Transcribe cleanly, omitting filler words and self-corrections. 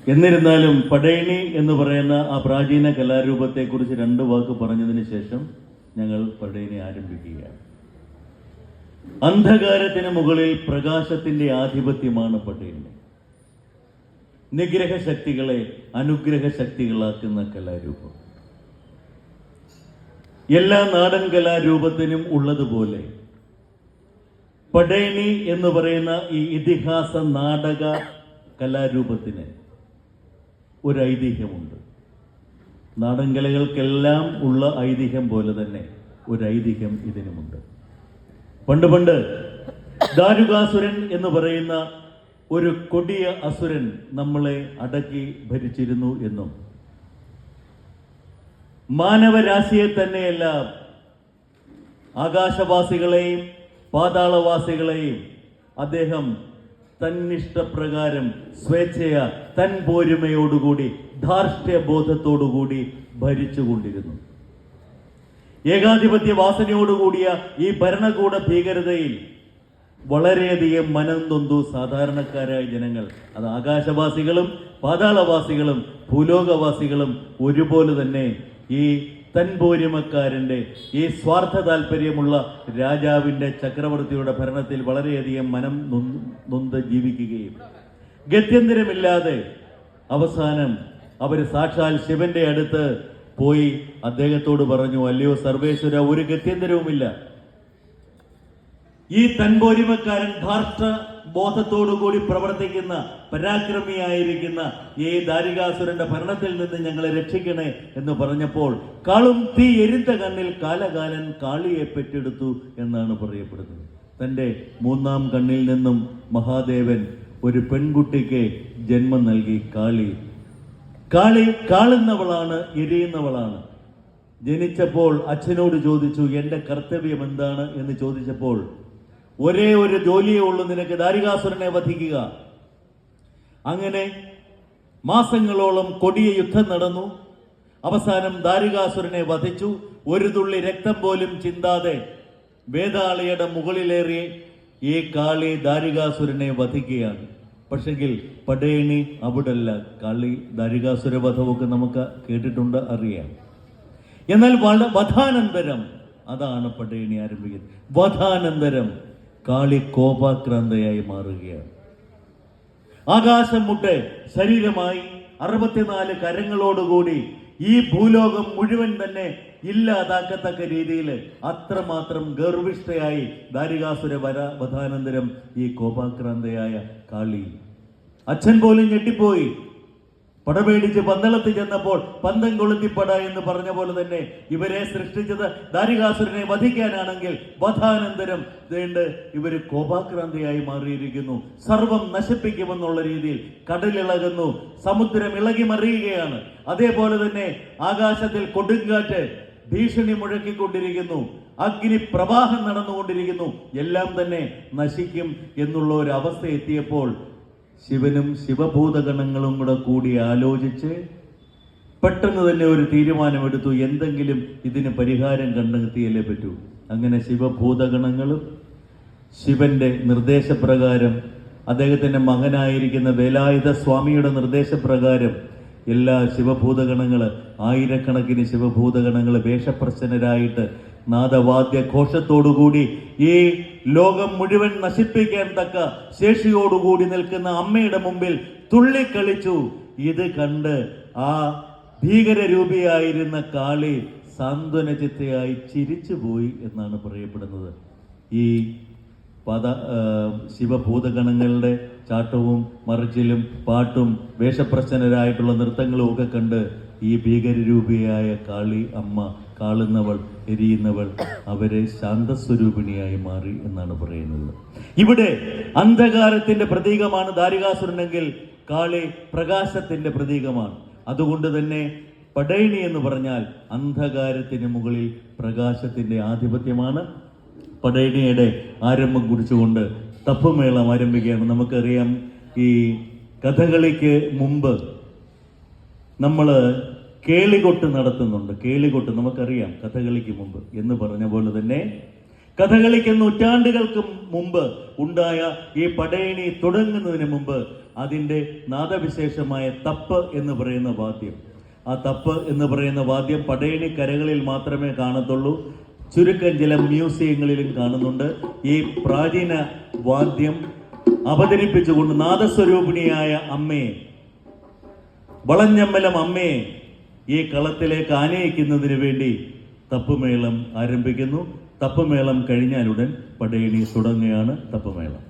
എന്നിരുന്നാലും പടയണി എന്ന് പറയുന്ന ആ പ്രാചീന കലാരൂപത്തെക്കുറിച്ച് 2 വാക്ക് പറഞ്ഞതിന് ശേഷം ഞങ്ങൾ പടയണി ആരംഭിക്കുകയാണ്. അന്ധകാരത്തിന് മുകളിൽ പ്രകാശത്തിന്റെ ആധിപത്യമാണ് പടയണി. നിഗ്രഹ ശക്തികളെ അനുഗ്രഹ ശക്തികളാക്കുന്ന കലാരൂപം. എല്ലാ നാടൻ കലാരൂപത്തിനും ഉള്ളതുപോലെ പടയണി എന്ന് പറയുന്ന ഈ ഇതിഹാസ നാടക കലാരൂപത്തിന് ഒരു ഐതിഹ്യമുണ്ട്. നാടൻ കലകൾക്കെല്ലാം ഉള്ള ഐതിഹ്യം പോലെ തന്നെ ഒരു ഐതിഹ്യം ഇതിനുമുണ്ട്. പണ്ട് ദാരുകാസുരൻ എന്ന് പറയുന്ന ഒരു കൊടിയ അസുരൻ നമ്മളെ അടക്കി ഭരിച്ചിരുന്നു എന്നും മാനവരാശിയെ തന്നെയല്ല ആകാശവാസികളെയും പാതാളവാസികളെയും അദ്ദേഹം തന്നിഷ്ടപ്രകാരം സ്വേച്ഛയ തൻ പോരുമയോടുകൂടി ധാർഷ്ട്യബോധത്തോടുകൂടി ഭരിച്ചുകൊണ്ടിരുന്നു. ഏകാധിപത്യ വാസനയോടുകൂടിയ ഈ ഭരണകൂട ഭീകരതയിൽ വളരെയധികം മനം നൊന്തു സാധാരണക്കാരായ ജനങ്ങൾ. അത് ആകാശവാസികളും പാതാളവാസികളും ഭൂലോകവാസികളും ഒരുപോലെ തന്നെ ഈ തൻപോരിമക്കാരൻ്റെ ഈ സ്വാർത്ഥ താല്പര്യമുള്ള രാജാവിൻ്റെ ചക്രവർത്തിയുടെ ഭരണത്തിൽ വളരെയധികം മനം നൊന്ത് ജീവിക്കുകയും ഗത്യന്തരമില്ലാതെ അവസാനം അവർ സാക്ഷാൽ ശിവന്റെ അടുത്ത് പോയി അദ്ദേഹത്തോട് പറഞ്ഞു, അല്ലയോ സർവേശ്വര, ഒരു ഗത്യന്തരവുമില്ല. ഈ തൻപോരിമക്കാരൻ ധാർഷ്ട്ര ബോധത്തോടുകൂടി പ്രവർത്തിക്കുന്ന പരാക്രമിയായിരിക്കുന്ന ഈ ദാരികാസുരന്റെ ഭരണത്തിൽ നിന്ന് ഞങ്ങളെ രക്ഷിക്കണേ എന്ന് പറഞ്ഞപ്പോൾ കാളും തീ എരിந்த കണ്ണിൽ കാലകാലൻ കാളിയെ പെറ്റെടുത്തു എന്നാണ് പറയപ്പെടുന്നത്. തൻ്റെ 3-ാം കണ്ണിൽ നിന്നും മഹാദേവൻ ഒരു പെൺകുട്ടിക്ക് ജന്മം നൽകി. കാളി കാളുന്നവളാണ്, എരിയുന്നവളാണ്. ജനിച്ചപ്പോൾ അച്ഛനോട് ചോദിച്ചു, എൻ്റെ കർത്തവ്യം എന്താണ് എന്ന് ചോദിച്ചപ്പോൾ ഒരേ ഒരു ജോലിയേ ഉള്ളൂ നിനക്ക്, ദാരികാസുരനെ വധിക്കുക. അങ്ങനെ മാസങ്ങളോളം കൊടിയ യുദ്ധം നടന്നു. അവസാനം ദാരികാസുരനെ വധിച്ചു. ഒരു തുള്ളി രക്തം പോലും ചിന്താതെ വേതാളിയുടെ മുകളിലേറി ഈ കാളി ദാരികാസുരനെ വധിക്കുകയാണ്. പക്ഷെങ്കിൽ പടയണി അവിടല്ല. കാളി ദാരികാസുര വധമൊക്കെ നമുക്ക് കേട്ടിട്ടുണ്ട്, അറിയാം. എന്നാൽ വധാനന്തരം അതാണ് പടയണി ആരംഭിക്കുന്നത്. വധാനന്തരം കാളി കോപാക്രാന്തയായി മാറുകയാണ്. ആകാശം മുട്ടെ ശരീരമായി 64 കരങ്ങളോടുകൂടി ഈ ഭൂലോകം മുഴുവൻ തന്നെ ഇല്ലാതാക്കത്തക്ക രീതിയിൽ അത്രമാത്രം ഗർവിഷ്ഠയായി ദാരികാസുര വധാനന്തരം ഈ കോപാക്രാന്തയായ കാളി. അച്ഛൻ പോലും ഞെട്ടിപ്പോയി. പടപേടിച്ച് പന്തളത്തിൽ ചെന്നപ്പോൾ പന്തം കൊളുത്തിപ്പട എന്ന് പറഞ്ഞ പോലെ തന്നെ ഇവരെ സൃഷ്ടിച്ചത് ദാരികാസുരനെ വധിക്കാനാണെങ്കിൽ വധാനന്തരം ഇവര് കോപാക്രാന്തിയായി മാറിയിരിക്കുന്നു. സർവം നശിപ്പിക്കുമെന്നുള്ള രീതിയിൽ കടലിളകുന്നു, സമുദ്രം ഇളകി മറിയുകയാണ്. അതേപോലെ തന്നെ ആകാശത്തിൽ കൊടുങ്കാറ്റ് ഭീഷണി മുഴക്കിക്കൊണ്ടിരിക്കുന്നു, അഗ്നി പ്രവാഹം നടന്നുകൊണ്ടിരിക്കുന്നു. എല്ലാം തന്നെ നശിക്കും എന്നുള്ള ഒരു അവസ്ഥ എത്തിയപ്പോൾ ശിവനും ശിവഭൂതഗണങ്ങളും കൂടി ആലോചിച്ച് പെട്ടെന്ന് തന്നെ ഒരു തീരുമാനമെടുത്തു, എന്തെങ്കിലും ഇതിന് പരിഹാരം കണ്ടെത്തിയല്ലേ പറ്റൂ. അങ്ങനെ ശിവഭൂതഗണങ്ങളും ശിവന്റെ നിർദ്ദേശപ്രകാരം, അദ്ദേഹത്തിന്റെ മകനായിരിക്കുന്ന വേലായുധ സ്വാമിയുടെ നിർദ്ദേശപ്രകാരം എല്ലാ ശിവഭൂതഗണങ്ങള്, ആയിരക്കണക്കിന് ശിവഭൂതഗണങ്ങള് വേഷപ്രസന്നരായിട്ട് നാദവാദ്യ ഘോഷത്തോടുകൂടി ഈ ലോകം മുഴുവൻ നശിപ്പിക്കാൻ തക്ക ശേഷിയോടുകൂടി നിൽക്കുന്ന അമ്മയുടെ മുമ്പിൽ തുള്ളിക്കളിച്ചു. ഇത് കണ്ട് ആ ഭീകരരൂപിയായിരുന്ന കാളി സാന്ത്വനചിത്തയായി ചിരിച്ചുപോയി എന്നാണ് പറയപ്പെടുന്നത്. ഈ ശിവഭൂതഗണങ്ങളുടെ ചാട്ടവും മറിച്ചിലും പാട്ടും വേഷപ്രസന്നരായിട്ടുള്ള നൃത്തങ്ങളും ഒക്കെ കണ്ട് ഈ ഭീകരരൂപിയായ കാളി അമ്മ, കാളുന്നവൾ, എരിയുന്നവൾ, അവരെ ശാന്തസ്വരൂപിണിയായി മാറി എന്നാണ് പറയുന്നത്. ഇവിടെ അന്ധകാരത്തിന്റെ പ്രതീകമാണ് ദാരികാസുരനെങ്കിൽ കാളി പ്രകാശത്തിന്റെ പ്രതീകമാണ്. അതുകൊണ്ട് തന്നെ പടയണി എന്ന് പറഞ്ഞാൽ അന്ധകാരത്തിന് മുകളിൽ പ്രകാശത്തിന്റെ ആധിപത്യമാണ്. പടയണിയുടെ ആരംഭം കുറിച്ചുകൊണ്ട് തപ്പുമേളം ആരംഭിക്കുകയാണ്. നമുക്കറിയാം, ഈ കഥകളിക്ക് മുമ്പ് നമ്മൾ കേളികൊട്ട് നടത്തുന്നുണ്ട്. കേളികൊട്ട് നമുക്കറിയാം, കഥകളിക്ക് മുമ്പ് എന്ന് പറഞ്ഞ പോലെ തന്നെ കഥകളിക്ക് നൂറ്റാണ്ടുകൾക്ക് മുമ്പ് ഉണ്ടായ ഈ പടയണി തുടങ്ങുന്നതിന് മുമ്പ് അതിൻ്റെ നാദവിശേഷമായ തപ്പ് എന്ന് പറയുന്ന വാദ്യം, ആ തപ്പ് എന്ന് പറയുന്ന വാദ്യം പടയണി കരകളിൽ മാത്രമേ കാണത്തുള്ളൂ. ചുരുക്കം ചില മ്യൂസിയങ്ങളിലും കാണുന്നുണ്ട്. ഈ പ്രാചീന വാദ്യം അവതരിപ്പിച്ചുകൊണ്ട് നാദസ്വരൂപിണിയായ അമ്മയെ, വളഞ്ഞമ്പലം അമ്മയെ ഈ കളത്തിലേക്ക് ആനയിക്കുന്നതിന് വേണ്ടി തപ്പുമേളം ആരംഭിക്കുന്നു. തപ്പുമേളം കഴിഞ്ഞാലുടൻ പടയണി തുടങ്ങുകയാണ് തപ്പുമേളം.